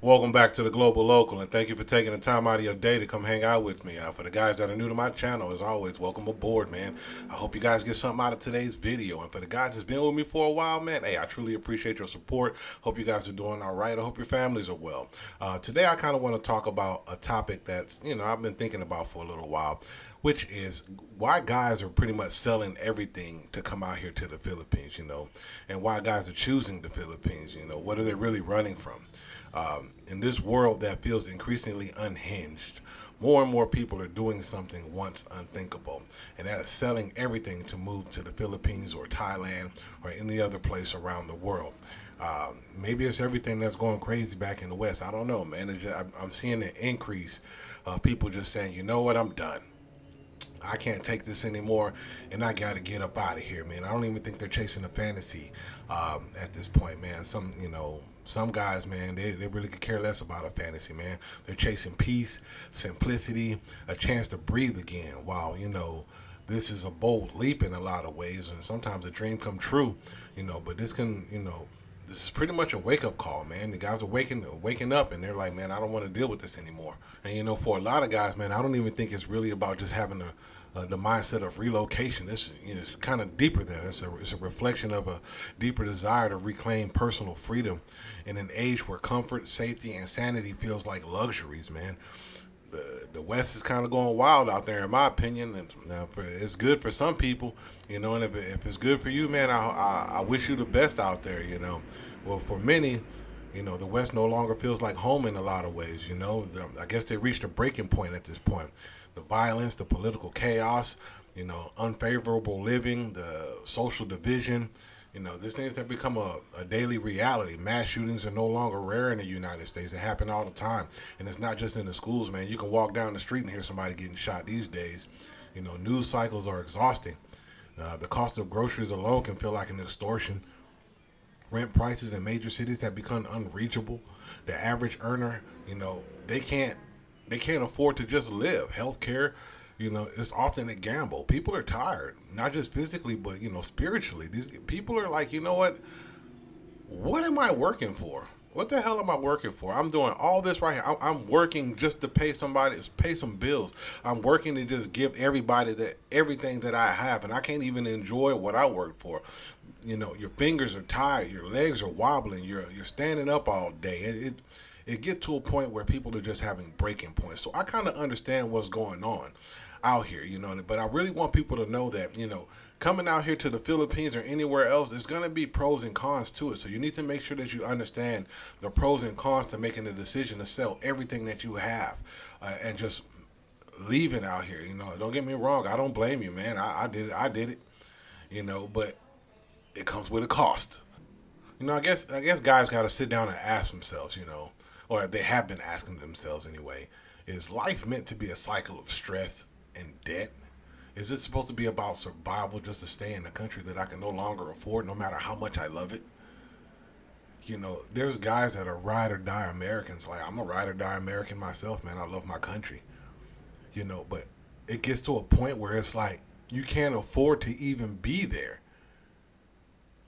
Welcome back to the Global Local, and thank you for taking the time out of your day to come hang out with me. For the guys that are new to my channel, as always, welcome aboard, man. I hope you guys get something out of today's video. And for the guys that's been with me for a while, man, hey, I truly appreciate your support. Hope you guys are doing all right. I hope your families are well. Today, I kind of want to talk about a topic that's, I've been thinking about for a little while, which is why guys are pretty much selling everything to come out here to the Philippines, and why guys are choosing the Philippines, what are they really running from? In this world that feels increasingly unhinged, more and more people are doing something once unthinkable, and that is selling everything to move to the Philippines or Thailand or any other place around the world. Maybe it's everything that's going crazy back in the West. I don't know, man. I'm seeing an increase of people just saying, you know what, I'm done. I can't take this anymore, and I got to get up out of here, man. I don't even think they're chasing a fantasy at this point, man. Some guys, man, they really could care less about a fantasy, man. They're chasing peace, simplicity, a chance to breathe again. While this is a bold leap in a lot of ways, and sometimes a dream come true, But this is pretty much a wake up call, man. The guys are waking up, and they're like, man, I don't want to deal with this anymore. And for a lot of guys, man, I don't even think it's really about just having the mindset of relocation. It's kind of deeper than it's a reflection of a deeper desire to reclaim personal freedom in an age where comfort, safety, and sanity feels like luxuries, man. The West is kind of going wild out there, in my opinion. And it's good for some people, And if it's good for you, man, I wish you the best out there. Well, for many, the West no longer feels like home in a lot of ways. I guess they reached a breaking point at this point. The violence, the political chaos, unfavorable living, the social division. These things have become a daily reality. Mass shootings are no longer rare in the United States. They happen all the time. And it's not just in the schools, man. You can walk down the street and hear somebody getting shot these days. News cycles are exhausting. The cost of groceries alone can feel like an extortion. Rent prices in major cities have become unreachable. The average earner, they can't afford to just live. Healthcare, it's often a gamble. People are tired, not just physically, but spiritually. These people are like, you know what am I working for? What the hell am I working for? I'm doing all this right here. I'm working just to pay some bills. I'm working to just give everybody everything that I have, and I can't even enjoy what I work for. Your fingers are tired, your legs are wobbling, you're standing up all day. It get to a point where people are just having breaking points. So I kind of understand what's going on out here, But I really want people to know that, coming out here to the Philippines or anywhere else, there's going to be pros and cons to it. So you need to make sure that you understand the pros and cons to making the decision to sell everything that you have and just leaving out here. Don't get me wrong. I don't blame you, man. I did it. I did it. But it comes with a cost. I guess guys got to sit down and ask themselves, or they have been asking themselves anyway, is life meant to be a cycle of stress and debt? Is it supposed to be about survival just to stay in a country that I can no longer afford, no matter how much I love it? There's guys that are ride or die Americans. Like, I'm a ride or die American myself, man. I love my country. But it gets to a point where it's like you can't afford to even be there.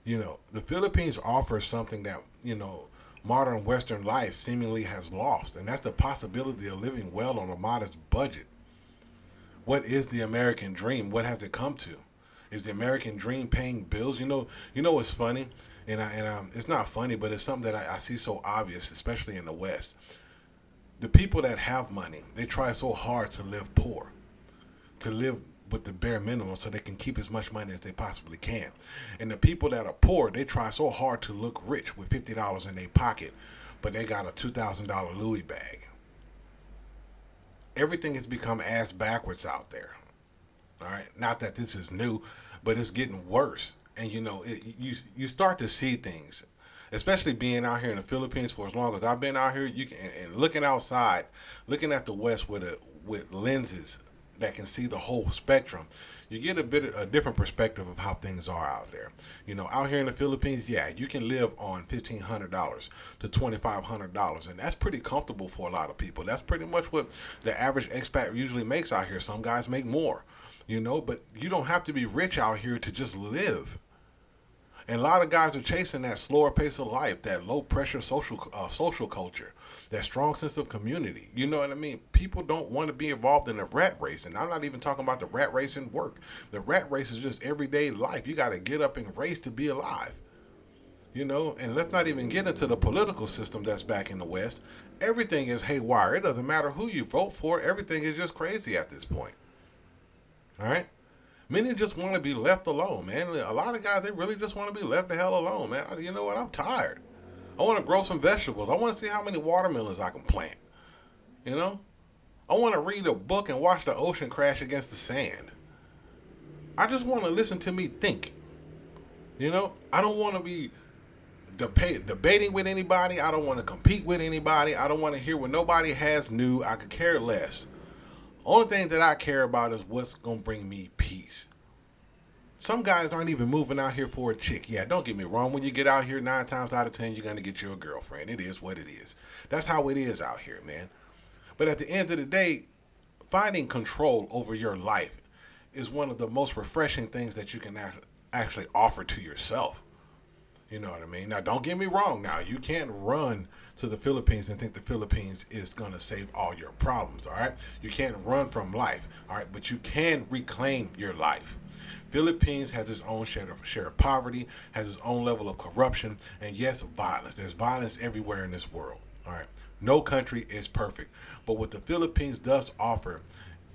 The Philippines offers something that, modern Western life seemingly has lost, and that's the possibility of living well on a modest budget. What is the American dream? What has it come to? Is the American dream paying bills? What's funny, it's not funny, but it's something that I see so obvious, especially in the West. The people that have money, they try so hard to live poor, to live with the bare minimum so they can keep as much money as they possibly can. And the people that are poor, they try so hard to look rich with $50 in their pocket, but they got a $2,000 Louis bag. Everything has become ass backwards out there. All right, not that this is new, but it's getting worse. And you start to see things, especially being out here in the Philippines for as long as I've been out here. You can and looking outside, looking at the West with lenses that can see the whole spectrum, you get a different perspective of how things are out there. Out here in the Philippines, yeah, you can live on $1,500 to $2,500, and that's pretty comfortable for a lot of people. That's pretty much what the average expat usually makes out here. Some guys make more, but you don't have to be rich out here to just live. And a lot of guys are chasing that slower pace of life, that low pressure social culture, that strong sense of community. You know what I mean? People don't want to be involved in the rat race. And I'm not even talking about the rat race in work. The rat race is just everyday life. You got to get up and race to be alive. You know, and let's not even get into the political system that's back in the West. Everything is haywire. It doesn't matter who you vote for. Everything is just crazy at this point. All right? Many just want to be left alone, man. A lot of guys, they really just want to be left the hell alone, man. You know what? I'm tired. I want to grow some vegetables. I want to see how many watermelons I can plant. You know? I want to read a book and watch the ocean crash against the sand. I just want to listen to me think. You know? I don't want to be debating with anybody. I don't want to compete with anybody. I don't want to hear what nobody has new. I could care less. Only thing that I care about is what's going to bring me peace. Some guys aren't even moving out here for a chick. Yeah, don't get me wrong. When you get out here, 9 times out of 10, you're going to get you a girlfriend. It is what it is. That's how it is out here, man. But at the end of the day, finding control over your life is one of the most refreshing things that you can actually offer to yourself. You know what I mean? Now, don't get me wrong. Now, you can't run to the Philippines and think the Philippines is going to save all your problems, all right? You can't run from life, all right? But you can reclaim your life. Philippines has its own share of poverty, has its own level of corruption, and yes, violence. There's violence everywhere in this world, all right? No country is perfect. But what the Philippines does offer,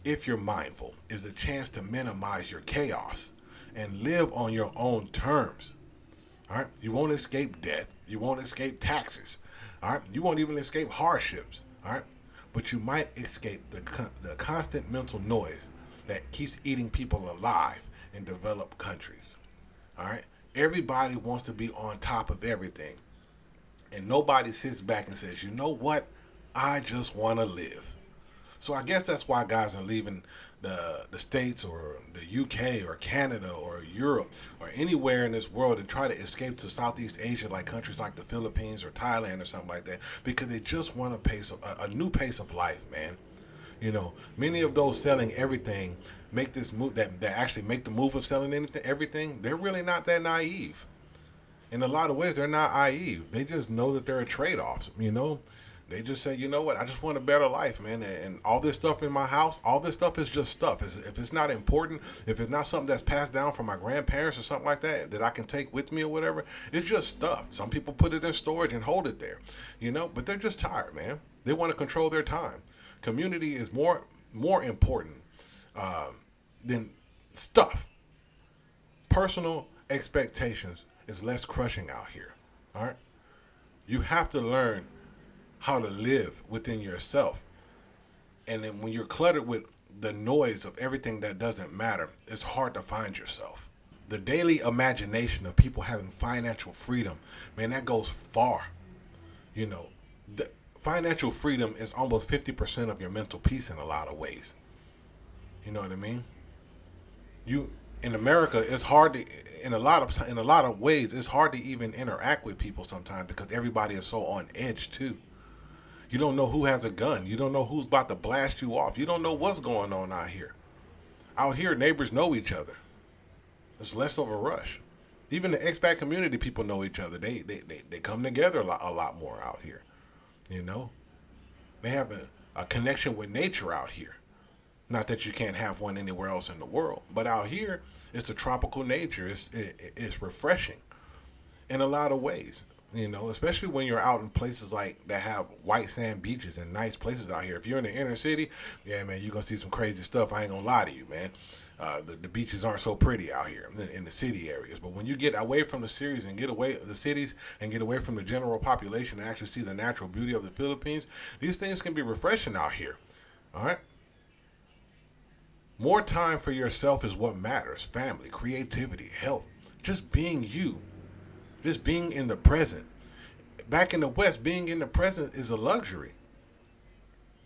if you're mindful, is a chance to minimize your chaos and live on your own terms. All right, you won't escape death. You won't escape taxes. All right, you won't even escape hardships. All right, but you might escape the constant mental noise that keeps eating people alive in developed countries. All right, everybody wants to be on top of everything, and nobody sits back and says, "You know what? I just want to live." So I guess that's why guys are leaving the States or the UK or Canada or Europe or anywhere in this world and try to escape to Southeast Asia, like countries like the Philippines or Thailand or something like that, because they just want a new pace of life, man. You know, many of those selling everything make this move that actually make the move of selling everything. They're really not that naive. In a lot of ways, they're not naive. They just know that there are trade-offs, you know. They just say, you know what, I just want a better life, man. And all this stuff in my house, all this stuff is just stuff. If it's not important, if it's not something that's passed down from my grandparents or something like that I can take with me or whatever, it's just stuff. Some people put it in storage and hold it there, you know, but they're just tired, man. They want to control their time. Community is more important than stuff. Personal expectations is less crushing out here, all right? You have to learn how to live within yourself. And then when you're cluttered with the noise of everything that doesn't matter, it's hard to find yourself. The daily imagination of people having financial freedom, man, that goes far. You know, the financial freedom is almost 50% of your mental peace in a lot of ways. You know what I mean? In America, it's hard to, in a lot of ways, it's hard to even interact with people sometimes because everybody is so on edge too. You don't know who has a gun. You don't know who's about to blast you off. You don't know what's going on out here. Out here, neighbors know each other. It's less of a rush. Even the expat community, people know each other. They come together a lot more out here. You know, they have a connection with nature out here. Not that you can't have one anywhere else in the world, but out here, it's a tropical nature. It's refreshing in a lot of ways. You know, especially when you're out in places like that have white sand beaches and nice places out here. If you're in the inner city, yeah, man, you're going to see some crazy stuff. I ain't going to lie to you, man. The beaches aren't so pretty out here in the city areas. But when you get away from the cities and get away from the general population and actually see the natural beauty of the Philippines, these things can be refreshing out here. All right? More time for yourself is what matters. Family, creativity, health, just being you. Just being in the present. Back in the West, being in the present is a luxury.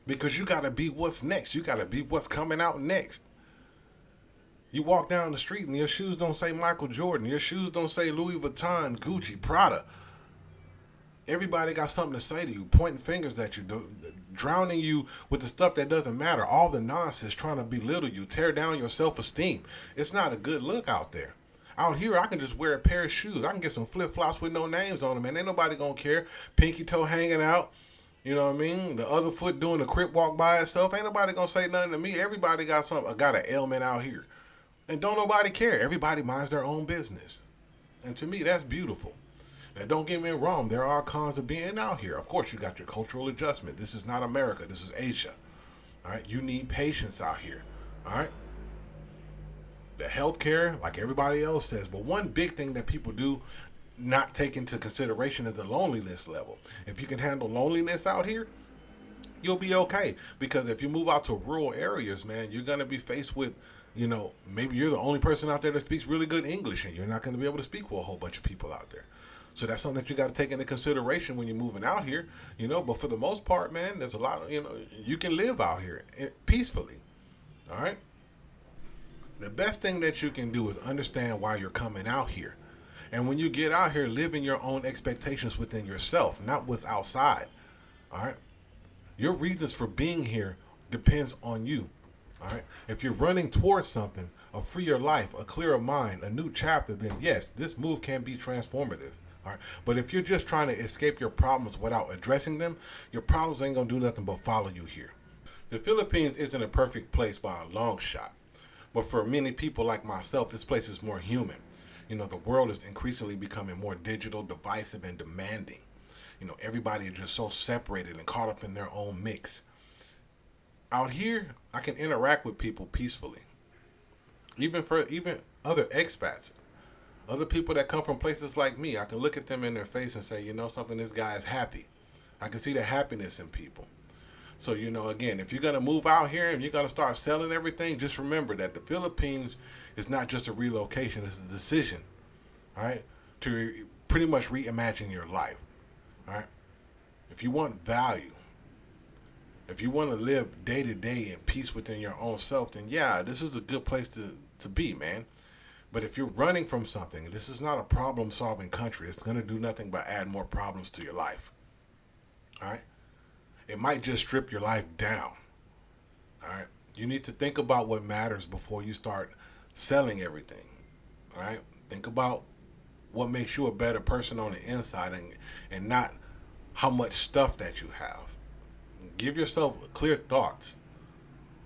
Because you got to be what's next. You got to be what's coming out next. You walk down the street and your shoes don't say Michael Jordan. Your shoes don't say Louis Vuitton, Gucci, Prada. Everybody got something to say to you, pointing fingers at you, drowning you with the stuff that doesn't matter. All the nonsense trying to belittle you, tear down your self-esteem. It's not a good look out there. Out here, I can just wear a pair of shoes. I can get some flip flops with no names on them, man. Ain't nobody gonna care. Pinky toe hanging out. You know what I mean? The other foot doing the crip walk by itself. Ain't nobody gonna say nothing to me. Everybody got an ailment out here, and don't nobody care. Everybody minds their own business, and to me, that's beautiful. Now, don't get me wrong. There are cons of being out here. Of course, you got your cultural adjustment. This is not America. This is Asia. All right, you need patience out here. All right. The healthcare, like everybody else says, but one big thing that people do not take into consideration is the loneliness level. If you can handle loneliness out here, you'll be okay. Because if you move out to rural areas, man, you're gonna be faced with, maybe you're the only person out there that speaks really good English, and you're not gonna be able to speak with a whole bunch of people out there. So that's something that you got to take into consideration when you're moving out here, But for the most part, man, there's a lot of, you can live out here peacefully. All right. The best thing that you can do is understand why you're coming out here. And when you get out here, live in your own expectations within yourself, not what's outside. All right. Your reasons for being here depends on you. All right. If you're running towards something, a freer life, a clearer mind, a new chapter, then yes, this move can be transformative. All right. But if you're just trying to escape your problems without addressing them, your problems ain't going to do nothing but follow you here. The Philippines isn't a perfect place by a long shot. But for many people like myself, this place is more human. The world is increasingly becoming more digital, divisive, and demanding. Everybody is just so separated and caught up in their own mix. Out here, I can interact with people peacefully. Even other expats. Other people that come from places like me, I can look at them in their face and say, something, this guy is happy. I can see the happiness in people. So, again, if you're going to move out here and you're going to start selling everything, just remember that the Philippines is not just a relocation, it's a decision, all right, to pretty much reimagine your life, all right? If you want value, if you want to live day to day in peace within your own self, then yeah, this is a good place to be, man. But if you're running from something, this is not a problem-solving country. It's going to do nothing but add more problems to your life. All right? It might just strip your life down. All right? You need to think about what matters before you start selling everything. All right? Think about what makes you a better person on the inside and not how much stuff that you have. Give yourself clear thoughts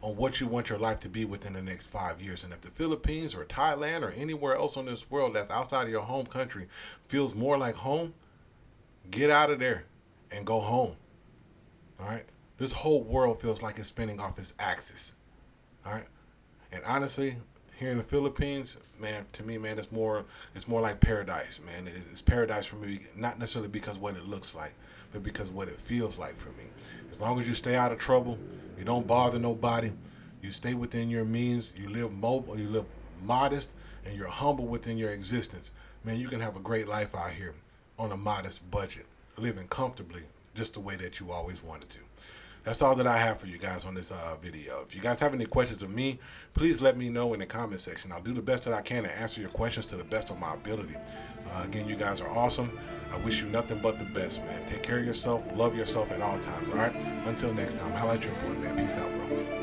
on what you want your life to be within the next 5 years. And if the Philippines or Thailand or anywhere else on this world that's outside of your home country feels more like home, get out of there and go home. All right? This whole world feels like it's spinning off its axis. All right? And honestly, here in the Philippines, man, to me, man, it's more like paradise, man. It's paradise for me, not necessarily because what it looks like, but because what it feels like for me. As long as you stay out of trouble, you don't bother nobody, you stay within your means, you live mobile, you live modest, and you're humble within your existence, man, you can have a great life out here on a modest budget, living comfortably just the way that you always wanted to. That's all that I have for you guys on this video. If you guys have any questions of me, please let me know in the comment section. I'll do the best that I can to answer your questions to the best of my ability. Again, you guys are awesome. I wish you nothing but the best, man. Take care of yourself. Love yourself at all times, all right? Until next time, holla at your boy, man. Peace out, bro.